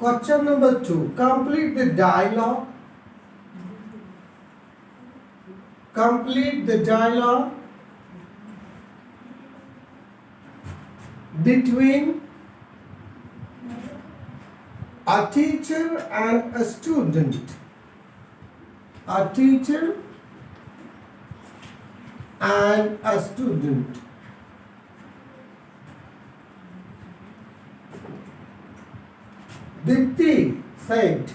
Question number 2. Complete the dialogue. Complete the dialogue between a teacher and a student. A teacher and a student. Dipti said,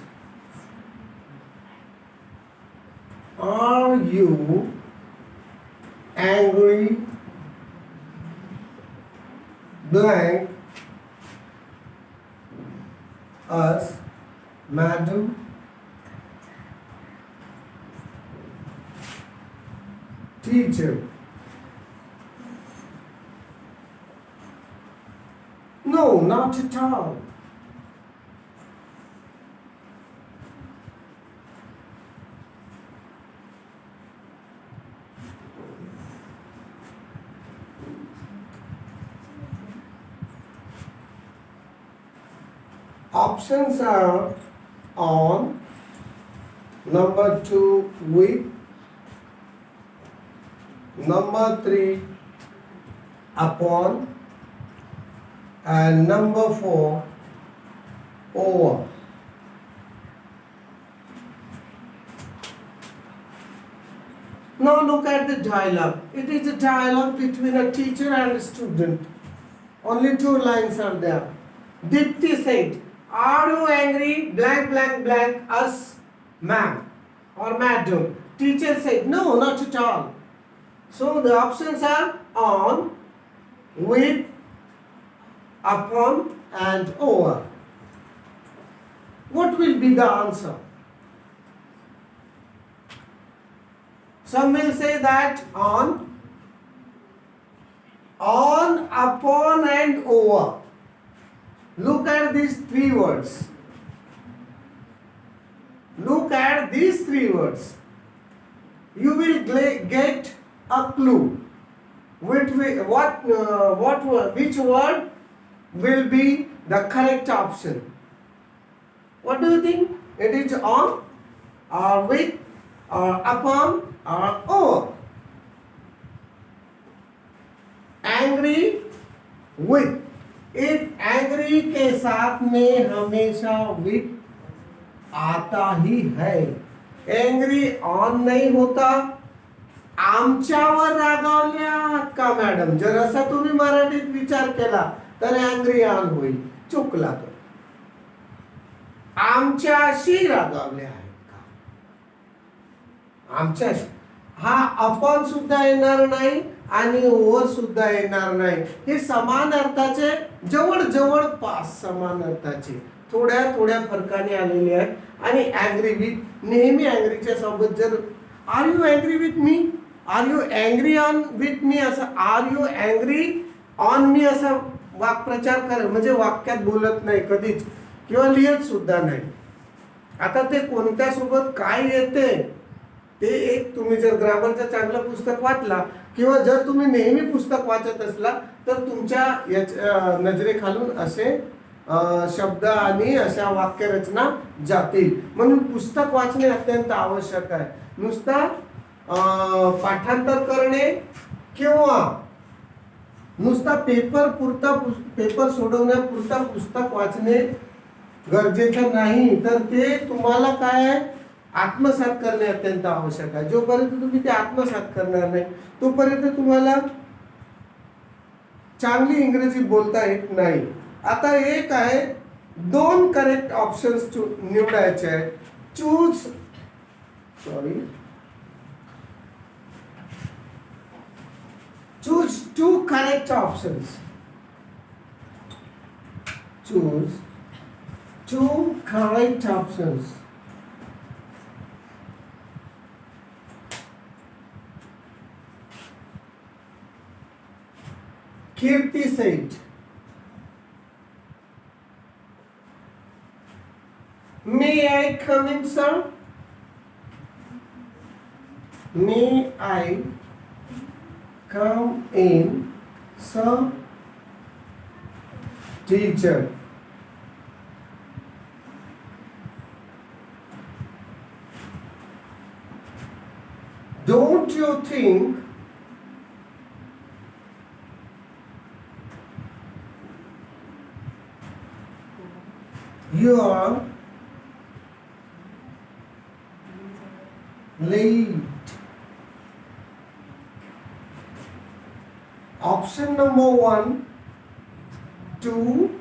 "Are you angry, blank us, madam?" Teacher: "No, not at all." Options are on, number 2 with, number 3 upon, and number 4 over. Now look at the dialogue. It is a dialogue between a teacher and a student. Only 2 lines are there. Dipti said, "Are you angry, blank blank blank us, ma'am or madam?" Teacher said, "No, not at all." So the options are on, with, upon and over. What will be the answer? Some will say that on, upon and over. Look at these 3 words. Look at these 3 words. You will get a clue. Which word will be the correct option? What do you think? It is on, or with, or upon, or over? Angry, with. इस angry के साथ में हमेशा with आता ही है. Angry on नाही होता. आमच्यावर रागावल्या का मॅडम, जर असा तुम्ही मराठीत विचार केला तर एंग्री ऑन होईल. चुकला तो. आमच्याशी रागावल्या आहेत का, आमच्याशी. हा अपॉन सुद्धा येणार नाही आणि ओव्हर सुद्धा येणार नाही. हे समान अर्थाचे, जवळ जवळपास समान अर्थाचे, थोड्या थोड्या फरकाने आलेले आहेत. आणि अँग्री विथ, नेहमी अँग्रीच्या सोबत जर are you angry with me, are you angry on with me, असं are you angry on me असा वाक्प्रचार कर, म्हणजे वाक्यात बोलत नाही कधीच किंवा लिहित सुद्धा नाही. आता ते कोणत्या सोबत काय येते ते एक, तुम्ही जर ग्रामरचं चांगलं पुस्तक वाचला किंवा जर तुम्ही नेहमी पुस्तक वाचत असला तर तुमच्या नजरेखालून असे शब्द आणि अशा वाक्यरचना जातील. म्हणून पुस्तक वाचणे अत्यंत आवश्यक आहे. नुसता पाठांतर करणे किंवा नुसता पेपर सोडवण्यापुरता पुस्तक वाचणे गरजेचं नाही, तर ते तुम्हाला काय आत्मसात करणे अत्यंत आवश्यक आहे. जोपर्यंत तुम्ही ते आत्मसात करणार नाही तोपर्यंत तुम्हाला चांगली इंग्रजी बोलता येत नाही. आता एक आहे दोन करेक्ट ऑप्शन्स निवडायचे आहेत. Choose two correct options. Choose two correct options. Kirti said, "May I come in, sir? May I come in, sir?" Teacher, don't you think you are late? Option number 1, 2,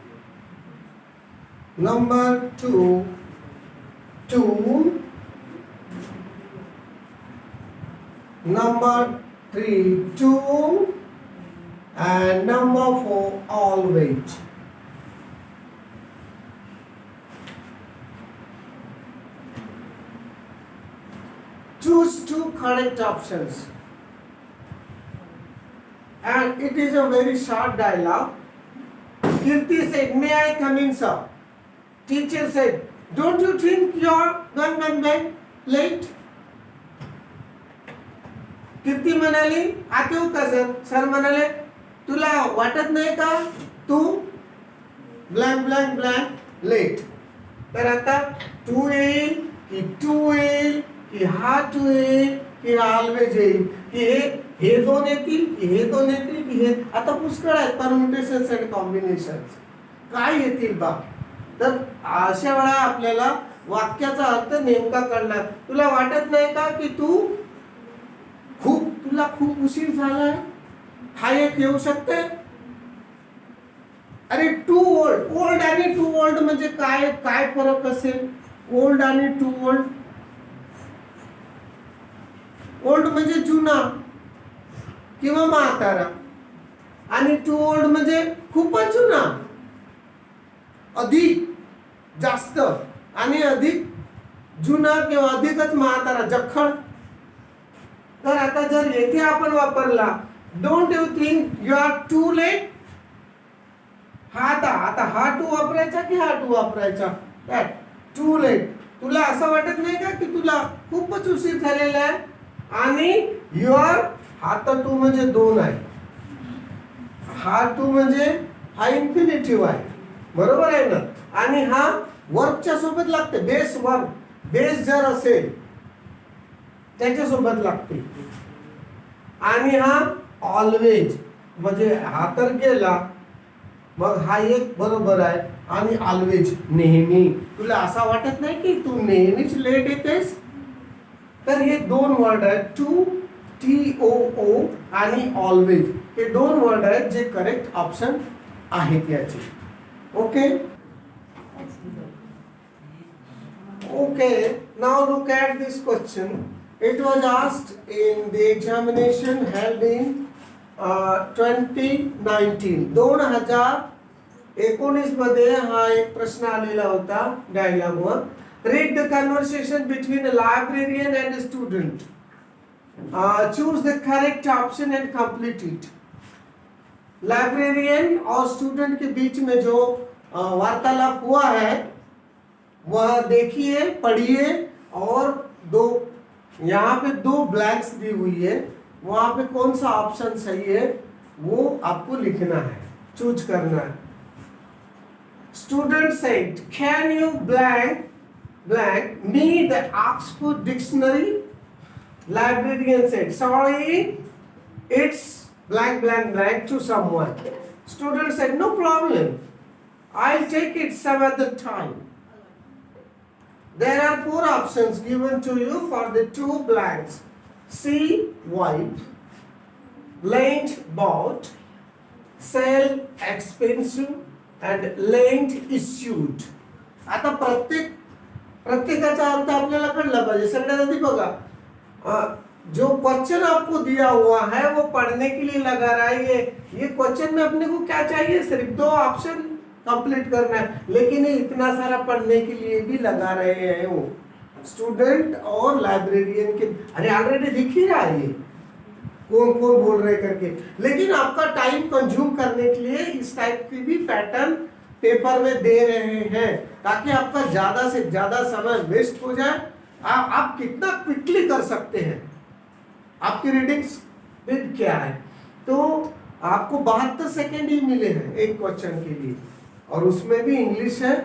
number 2, 2, number 3, 2, and number 4, always. Choose two correct options. And it is a very short dialogue. Kirti said, "May I come in, sir?" Teacher said, "Don't you think you're late?" कीर्ती म्हणाली, "आत येऊ का sir?" Sir म्हणाले, "तुला वाटत नाही का तू blank blank blank late?" तर आता टू येईल की टू येईल की हा टू येईल की ऑलवेज येईल की हे दोन येतील की हे दोन येतील की हे, आता पुष्कळ आहेत परम्युटेशन्स अँड कॉम्बिनेशन्स, काय येतील बा. तर अशा वेळा आपल्याला वाक्याचा अर्थ नेमका कळणार. तुला वाटत नाही का की तुला खूप उशीर झालाय? हा एक येऊ शकते. अरे टू ओल्ड आणि टू ओल्ड म्हणजे काय काय फरक असेल? ओल्ड आणि टू ओल्ड. ओल्ड म्हणजे जुना किंवा म्हातारा आणि टू ओल्ड म्हणजे खूपच जुना, अधिक जास्त आणि अधिक जुना किंवा अधिकच म्हातारा, जखड. तर आता जर येथे आपण वापरला don't you think you are too late, आता हा टू वापरायचा की हा टू वापरायचा? Too late. तुला असं वाटत नाही का की तुला खूपच उशीर झालेला आहे? आणि युअर, हा तर टू म्हणजे दोन आहे, हा टू म्हणजे हा इन्फिनिटिव्ह आहे, बरोबर आहे ना. आणि हा वर्कच्या सोबत लागते, बेस वर्क, बेस जर असेल त्याच्या सोबत लागते. आणि हा ऑलवेज म्हणजे हा तर गेला, मग हा एक बरोबर आहे. आणि ऑलवेज नेहमी. तुला असा वाटत नाही की तू नेहमीच लेट येतेस? तर हे दोन वर्ड आहेत, टू TOO आणि ऑलवेज, हे दोन वर्ड आहेत जे करेक्ट ऑप्शन आहेत याचे. Okay okay, now look at this question. It was asked in the examination held in 2019. 2019 मध्ये हा एक प्रश्न आलेला होता डायलॉग वर. Read the conversation between a librarian and a student. Choose the correct option and complete it. Librarian और student के beach में जो वार्तालाप हुआ है वह देखिए, पढ़िए और यहाँ पे दो ब्लैंक्स दी हुई है, वहां पे कौन सा ऑप्शन सही है वो आपको लिखना है, चूज करना है. Student sed, can you blank me the Oxford dictionary? Librarian sed, sorry it's blank to someone. Student said, no problem, I'll take it some other time. There are 4 options given to you for the 2 blanks. C, wife, lent, bought, sell, expensive, and lent issued. आता प्रत्येकाचा अर्थ आपल्याला कळला पाहिजे. सगळ्यात आधी बघा, जो क्वेश्चन आपको दिया हुआ है वो पढ़ने के लिए लगा रहा है. ये क्वेश्चन में अपने को क्या चाहिए, सिर्फ 2 ऑप्शन कंप्लीट करना है, लेकिन ये इतना सारा पढ़ने के लिए भी लगा रहे हैं वो स्टूडेंट और लाइब्रेरियन के. अरे ऑलरेडी दिख ही रहा है ये कौन कौन बोल रहे करके, लेकिन आपका टाइम कंज्यूम करने के लिए इस टाइप की भी पैटर्न पेपर में दे रहे हैं, ताकि आपका ज्यादा से ज्यादा समय वेस्ट हो जाए. आप कितना क्विकली कर सकते हैं, आपकी रीडिंग स्पीड क्या है. तो आपको 72 सेकेंड ही मिले हैं एक क्वेश्चन के लिए, और उसमें भी इंग्लिश है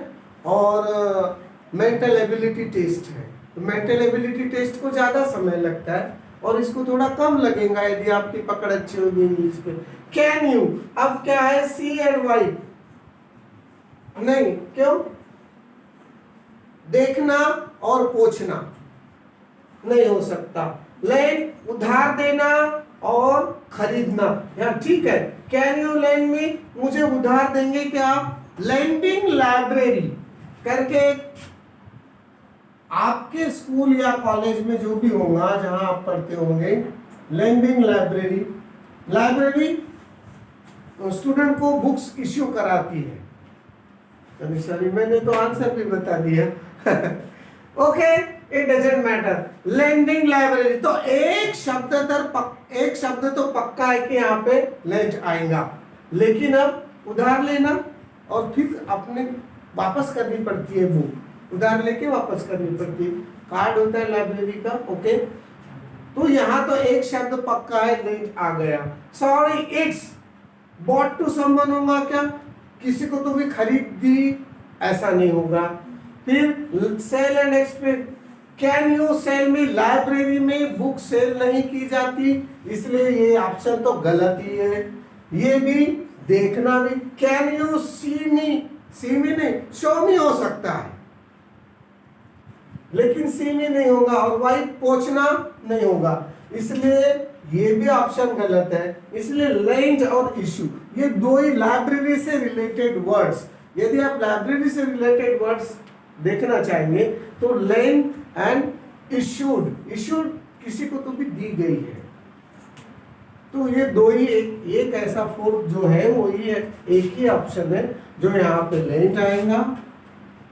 और मेंटल एबिलिटी टेस्ट है. तो मेंटल एबिलिटी टेस्ट को ज़्यादा समय लगता है और इसको थोड़ा कम लगेगा यदि आपकी पकड़ अच्छी होगी इंग्लिश पे. कैन यू, अब क्या है, सी एंड वाई नहीं, क्यों, देखना और पूछना नहीं हो सकता. लेन, उधार देना और खरीदना, यहाँ ठीक है. कैन यू लेंड मी, मुझे उधार देंगे क्या आप. लेंडिंग लाइब्रेरी करके आपके स्कूल या कॉलेज में जो भी होगा जहां आप पढ़ते होंगे, लेंडिंग लाइब्रेरी, लाइब्रेरी स्टूडेंट को बुक्स इश्यू कराती है. सॉरी मैंने तो आंसर भी बता दिया. Okay, it doesn't matter. Lending library, तो एक शब्द तो पक्का है कि यहाँ पे लेंट आएगा, लेकिन अब उधार लेना और फिर अपने वापस करनी पड़ती है बुक, उधार लेके वापस करनी पड़ती है. कार्ड होता है लाइब्रेरी का. ओके, तो यहाँ तो एक शब्द पक्का है, लेंट आ गया. Sorry it's bought to someone होगा क्या, किसी को तो भी खरीद दी, ऐसा नहीं होगा. फिर sell and expend, can you sell me, library में बुक सेल नहीं की जाती, इसलिए ये ऑप्शन तो गलत ही है. ये भी देखना भी, कैन यू सी मी नहीं, शो मी हो सकता है लेकिन सी मी नहीं होगा, और वाई पहुंचना नहीं होगा, इसलिए ये भी ऑप्शन गलत है. इसलिए लेंट और इशू, ये दो ही लाइब्रेरी से रिलेटेड वर्ड्स. यदि आप लाइब्रेरी से रिलेटेड वर्ड्स देखना चाहेंगे तो लेंट एंड इशूड किसी को तो भी दी गई है. तो ये दो ही, एक ऐसा फोर्थ जो है वो ही है, एक ही ऑप्शन है जो यहाँ पे लेंट आएगा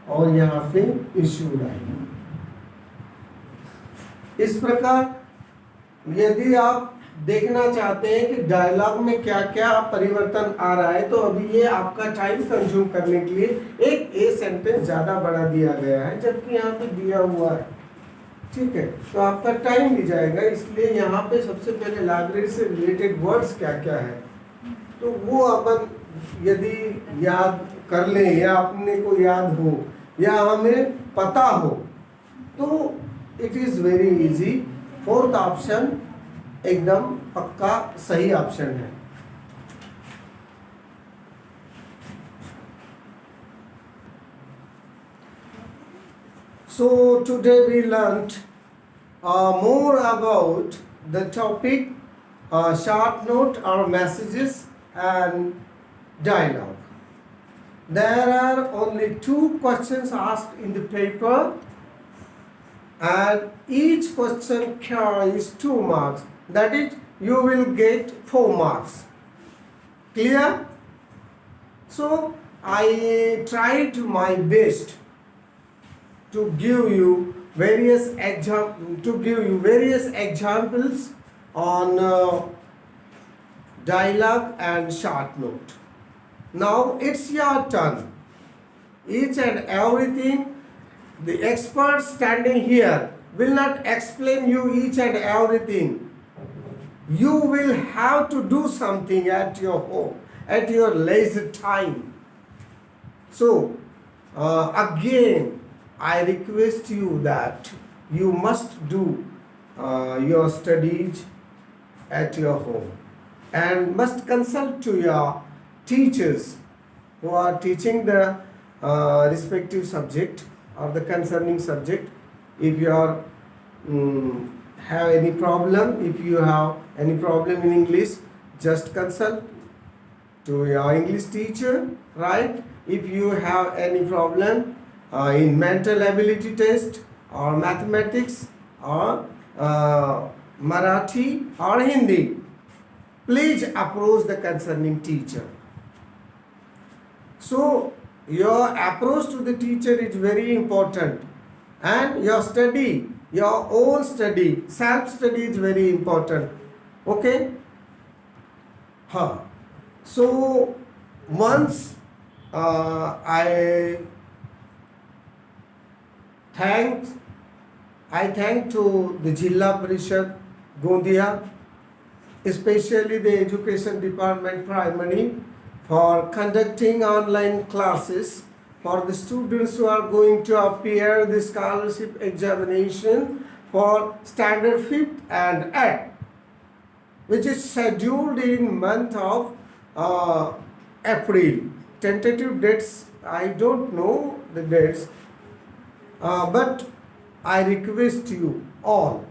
और यहाँ पे इशूड आएगा. इस प्रकार यदि आप देखना चाहते हैं कि डायलॉग में क्या क्या परिवर्तन आ रहा है, तो अभी ये आपका टाइम कंज्यूम करने के लिए एक ए सेंटेंस ज़्यादा बड़ा दिया गया है, जबकि यहाँ पे दिया हुआ है. ठीक है, तो आपका टाइम भी जाएगा. इसलिए यहाँ पे सबसे पहले लाइब्रेरी से रिलेटेड वर्ड्स क्या क्या है, तो वो अपन यदि याद कर लें या अपने को याद हो या हमें पता हो तो it is very easy. Fourth option एकदम पक्का सही ऑप्शन है. So today we learnt more about the topic short note or messages and dialogue. There are only 2 questions asked in the paper, and each question carries 2 marks. That is, you will get 4 marks. Clear? So I tried my best to give you various examples on dialogue and short note. Now it's your turn. Each and everything, the expert standing here will not explain you each and everything. You will have to do something at your home, at your leisure time. So again, I request you that you must do your studies at your home and must consult to your teachers who are teaching the respective subject or the concerning subject. If you are have any problem, if you have any problem in English, just consult to your English teacher, right? if you have any problem in mental ability test or mathematics or Marathi or Hindi, please approach the concerning teacher. So your approach to the teacher is very important, and your study, your own study, self study is very important. Okay? So once I thank to the Jilla Parishad Gondia, especially the Education Department Primary, for conducting online classes for the students who are going to appear the scholarship examination for standard 5th and 8th, which is scheduled in month of April. Tentative dates, I don't know the dates, but I request you all,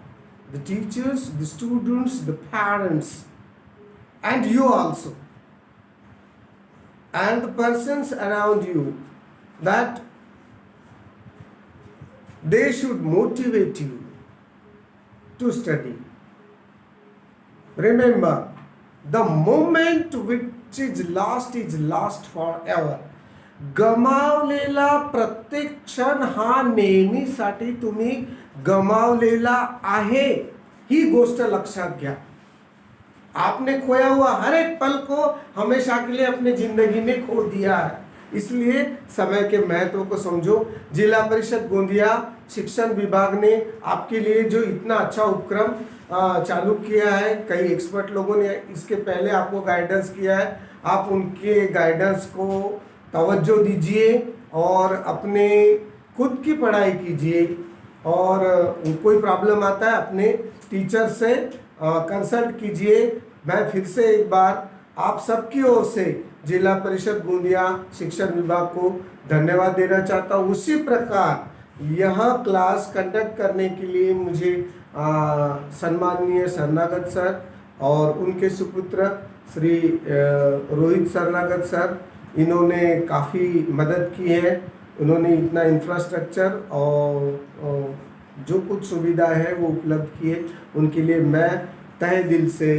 the teachers, the students, the parents, and you also, and the persons around you, that they should motivate you to study. Remember, the moment which is lost forever. गमावलेला प्रत्येक क्षण हा नेहमीसाठी तुम्ही गमावलेला आहे, ही गोष्ट लक्षात घ्या. आपने खोया हुआ हर एक पल को हमेशा के लिए अपनी जिंदगी में खो दिया है, इसलिए समय के महत्व को समझो. जिला परिषद गोंदिया शिक्षण विभाग ने आपके लिए जो इतना अच्छा उपक्रम चालू किया है, कई एक्सपर्ट लोगों ने इसके पहले आपको गाइडेंस किया है, आप उनके गाइडेंस को तवज्जो दीजिए और अपने खुद की पढ़ाई कीजिए, और कोई प्रॉब्लम आता है अपने टीचर से कंसल्ट कीजिए. मैं फिर से एक बार आप सबकी ओर से जिला परिषद गोंदिया शिक्षण विभाग को धन्यवाद देना चाहता हूँ. उसी प्रकार यह क्लास कंडक्ट करने के लिए मुझे सम्माननीय शरणागत सर और उनके सुपुत्र श्री रोहित शरणागत सर, इन्होंने काफ़ी मदद की है. उन्होंने इतना इंफ्रास्ट्रक्चर और जो कुछ सुविधा है वो उपलब्ध किए, उनके लिए मैं तहे दिल से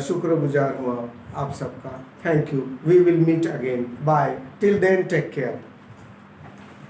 शुक्रगुजार हुआ आप सबका. Thank you. We will meet again. Bye. Till then take care.